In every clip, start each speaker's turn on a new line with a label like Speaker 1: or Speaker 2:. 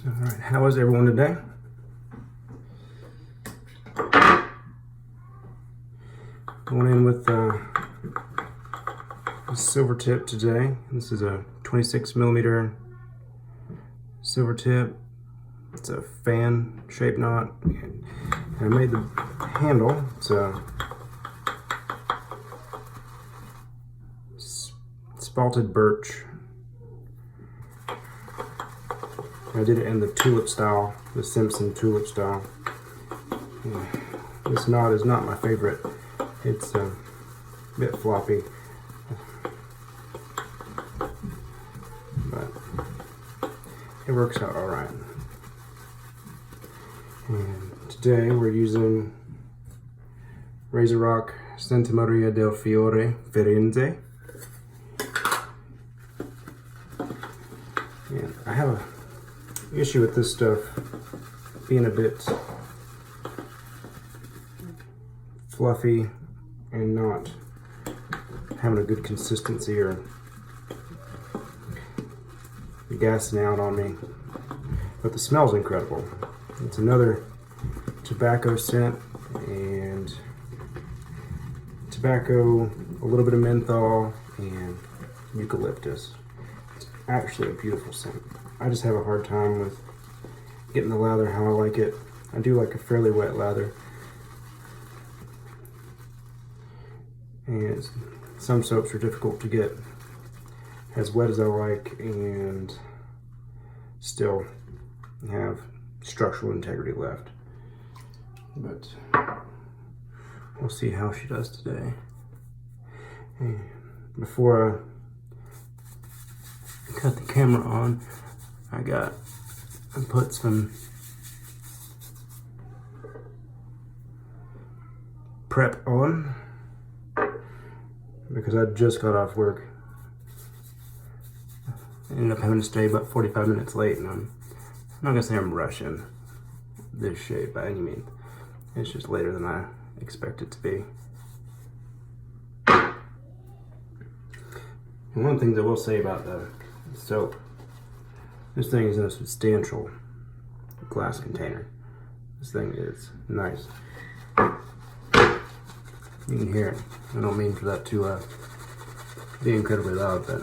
Speaker 1: All right, how is everyone today? Going in with a silver tip today. This is a 26 millimeter silver tip. It's a fan shaped knot. And I made the handle. It's a Spalted Birch. I did it in the tulip style, the Simpson tulip style. This knot is not my favorite. It's a bit floppy, but it works out all right. And today we're using RazoRock Santa Maria del Fiore, Firenze. And I have a issue with this stuff being a bit fluffy and not having a good consistency or gassing out on me, but the smell's incredible. It's another tobacco scent, and tobacco, a little bit of menthol, and eucalyptus. It's actually a beautiful scent. I just have a hard time with getting the lather how I like it. I do like a fairly wet lather. And some soaps are difficult to get as wet as I like and still have structural integrity left. But we'll see how she does today. And before I cut the camera on, I put some prep on because I just got off work. I ended up having to stay about 45 minutes late, and I'm not gonna say I'm rushing this shade by any means. It's just later than I expect it to be. And one of the things I will say about the soap, this thing is in a substantial glass container. This thing is nice. You can hear it. I don't mean for that to be incredibly loud, but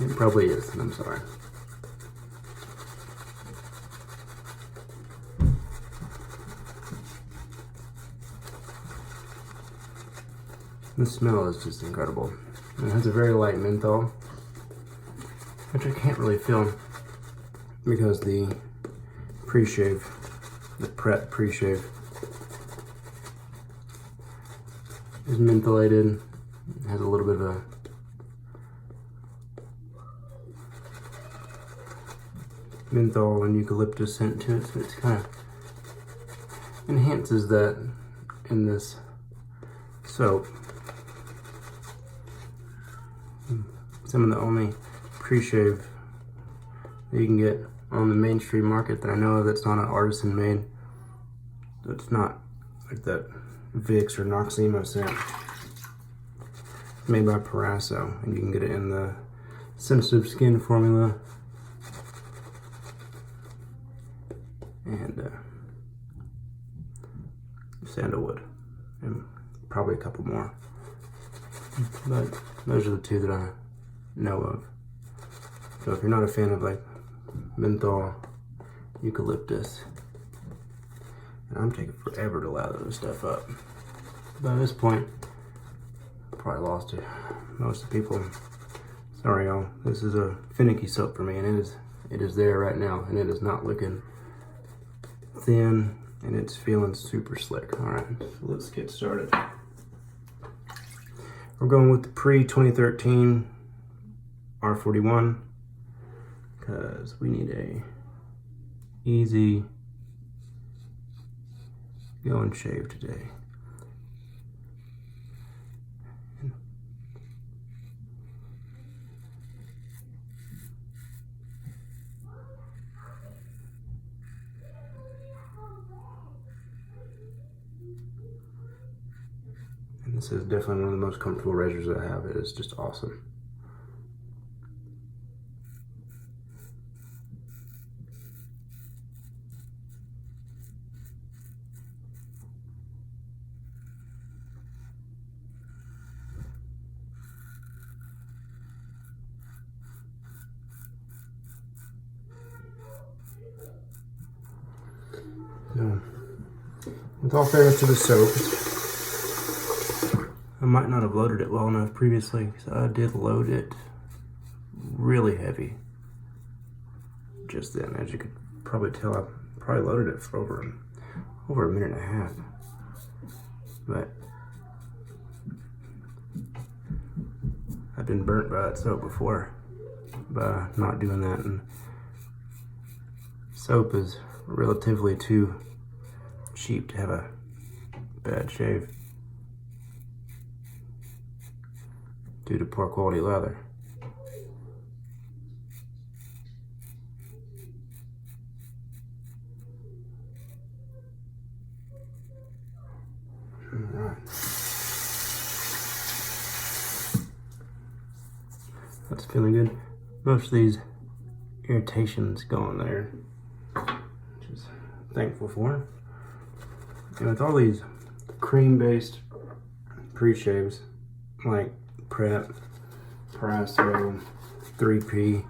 Speaker 1: it probably is, and I'm sorry. The smell is just incredible. It has a very light menthol, which I can't really feel because the pre-shave, the prep pre-shave, is mentholated. It has a little bit of a menthol and eucalyptus scent to it, so it's kind of enhances that in this soap. Some of the only pre-shave that you can get on the mainstream market that I know of that's not an artisan made, that's not like that Vicks or Noxzema scent. It's made by Parasso, and you can get it in the sensitive skin formula and sandalwood, and probably a couple more. But those are the two that I know of. So if you're not a fan of like menthol, eucalyptus, and I'm taking forever to lather this stuff up. By this point, I probably lost it. Most of the people. Sorry y'all, this is a finicky soap for me, and it is there right now, and it is not looking thin, and it's feeling super slick. All right, so let's get started. We're going with the pre-2013 R41 because we need a easy go and shave today. And this is definitely one of the most comfortable razors that I have. It is just awesome. With all fairness to the soaps, I might not have loaded it well enough previously, because I did load it really heavy just then. As you could probably tell, I probably loaded it for over a minute and a half. But I've been burnt by that soap before by not doing that, and soap is relatively too cheap to have a bad shave due to poor quality leather. Alright. That's feeling good. Most of these irritations gone there, which is thankful for. And with all these cream-based pre-shaves, like Prep, Praso, 3P,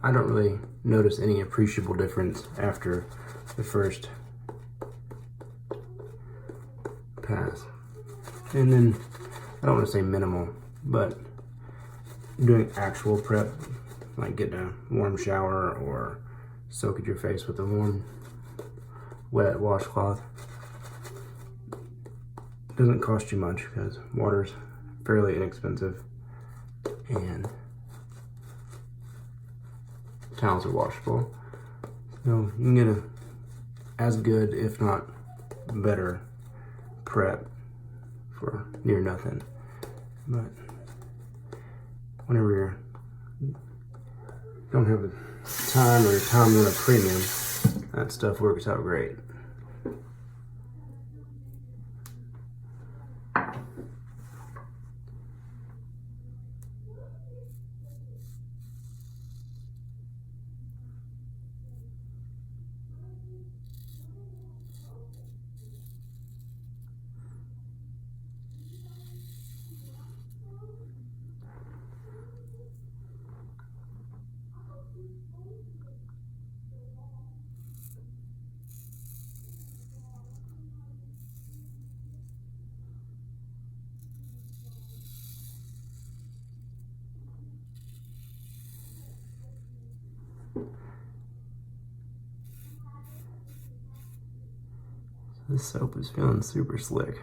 Speaker 1: I don't really notice any appreciable difference after the first pass. And then, I don't want to say minimal, but doing actual prep, like getting a warm shower or soaking your face with a warm, wet washcloth, doesn't cost you much because water's fairly inexpensive and towels are washable. So you can get a as good, if not better, prep for near nothing. But whenever you don't have the time or your time on a premium, that stuff works out great. This soap is feeling super slick.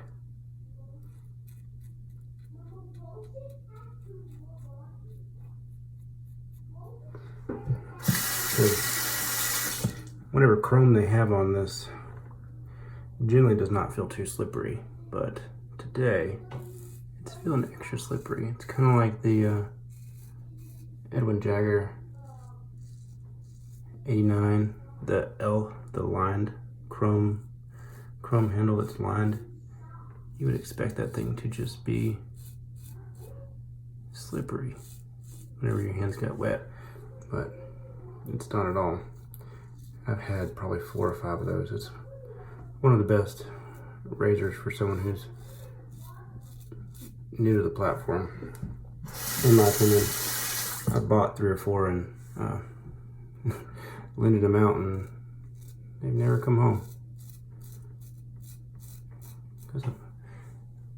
Speaker 1: Whatever chrome they have on this generally does not feel too slippery, but today it's feeling extra slippery. It's kind of like the Edwin Jagger 89, the lined chrome handle that's lined. You would expect that thing to just be slippery whenever your hands get wet, but it's not at all. I've had probably 4 or 5 of those. It's one of the best razors for someone who's new to the platform, in my opinion. I bought 3 or 4 and lended them out, and they've never come home. Because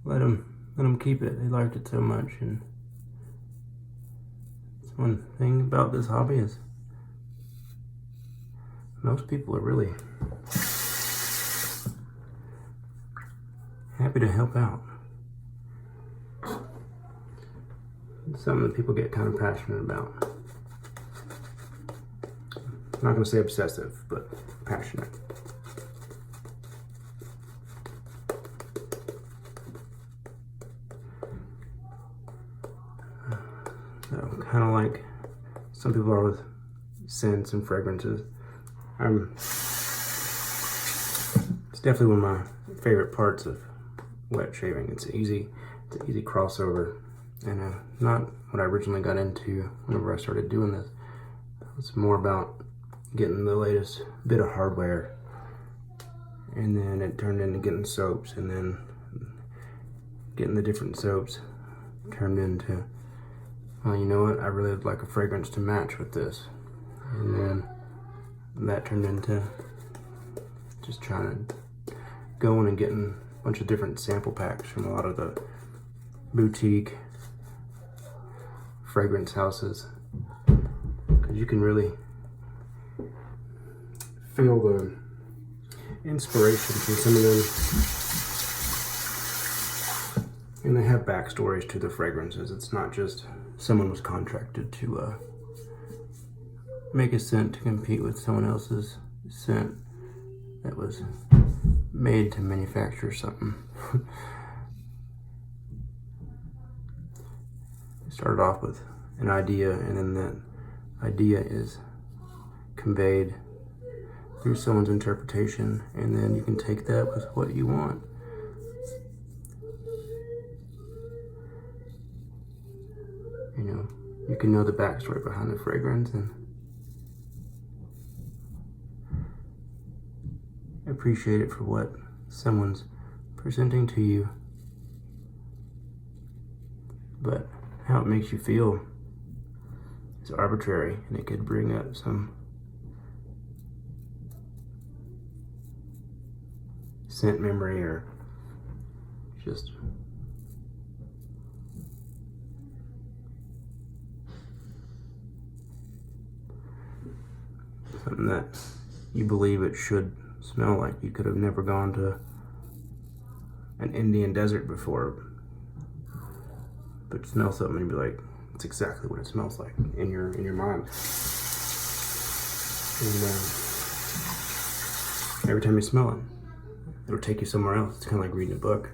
Speaker 1: let them keep it. They liked it so much, and that's one thing about this hobby is most people are really happy to help out. It's something that people get kind of passionate about. I'm not going to say obsessive, but passionate. So, kind of like some people are with scents and fragrances. It's definitely one of my favorite parts of wet shaving. It's an easy crossover, and not what I originally got into whenever I started doing this. It's more about getting the latest bit of hardware, and then it turned into getting soaps, and then getting the different soaps turned into, well, you know what, I really would like a fragrance to match with this. And then that turned into just trying to go in and getting a bunch of different sample packs from a lot of the boutique fragrance houses, because you can really feel the inspiration from some of them, and they have backstories to the fragrances. It's not just someone was contracted to make a scent to compete with someone else's scent that was made to manufacture something. It started off with an idea, and then that idea is conveyed through someone's interpretation, and then you can take that with what you want. You know, you can know the backstory behind the fragrance and appreciate it for what someone's presenting to you. But how it makes you feel is arbitrary, and it could bring up some scent memory or just something that you believe it should smell like. You could have never gone to an Indian desert before, but smell something and be like, it's exactly what it smells like in your mind. And every time you smell it, it'll take you somewhere else. It's kind of like reading a book.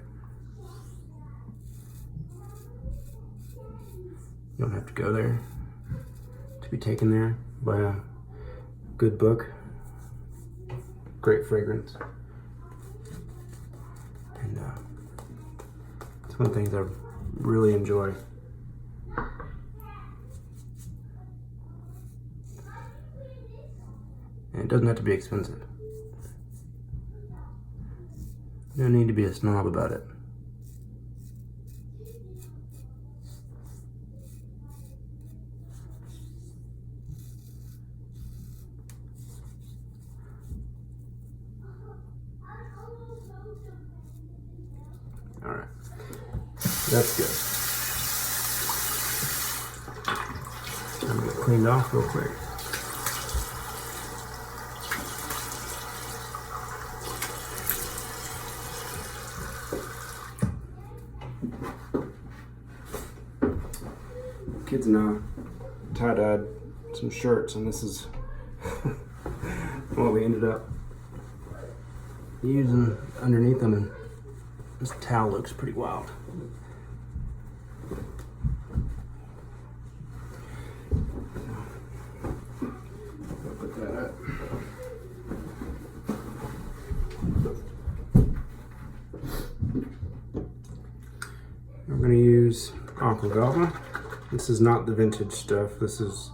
Speaker 1: You don't have to go there to be taken there by a good book. Great fragrance. And it's one of the things I really enjoy. And it doesn't have to be expensive. You don't need to be a snob about it. All right, that's good. I'm gonna clean it off real quick. Kids and I tie-dyed some shirts, and this is what we ended up using underneath them, and this towel looks pretty wild. I'll put that up. We're going to use Aqua Velva. This is not the vintage stuff. This is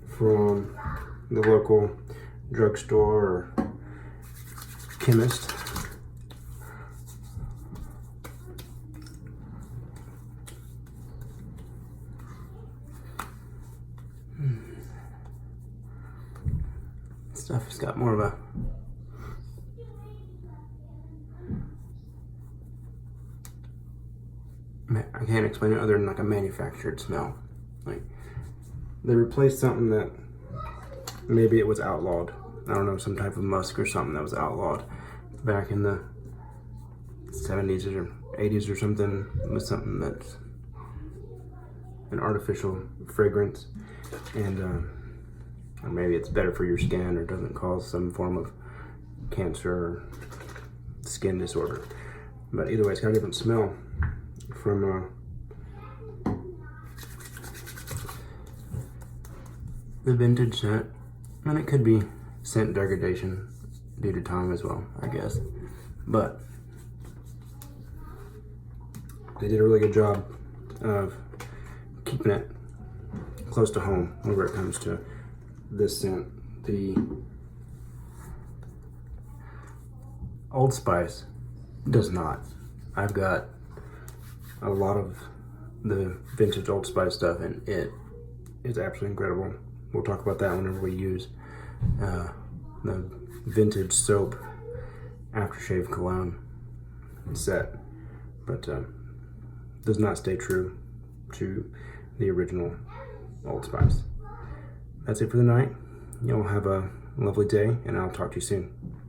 Speaker 1: from the local drugstore or chemist. Stuff has got more of a I can't explain it other than like a manufactured smell. Like they replaced something that maybe it was outlawed. I don't know, some type of musk or something that was outlawed back in the 70s or 80s or something, with something that's an artificial fragrance, and or maybe it's better for your skin or doesn't cause some form of cancer or skin disorder. But either way, it's got a different smell from the vintage scent, and it could be scent degradation due to time as well, I guess. But they did a really good job of keeping it close to home whenever it comes to this scent. The Old Spice does not. I've got a lot of the vintage Old Spice stuff, and it is absolutely incredible. we'll talk about that whenever we use the vintage soap aftershave cologne set, but does not stay true to the original Old Spice. That's it for the night. Y'all have a lovely day, and I'll talk to you soon.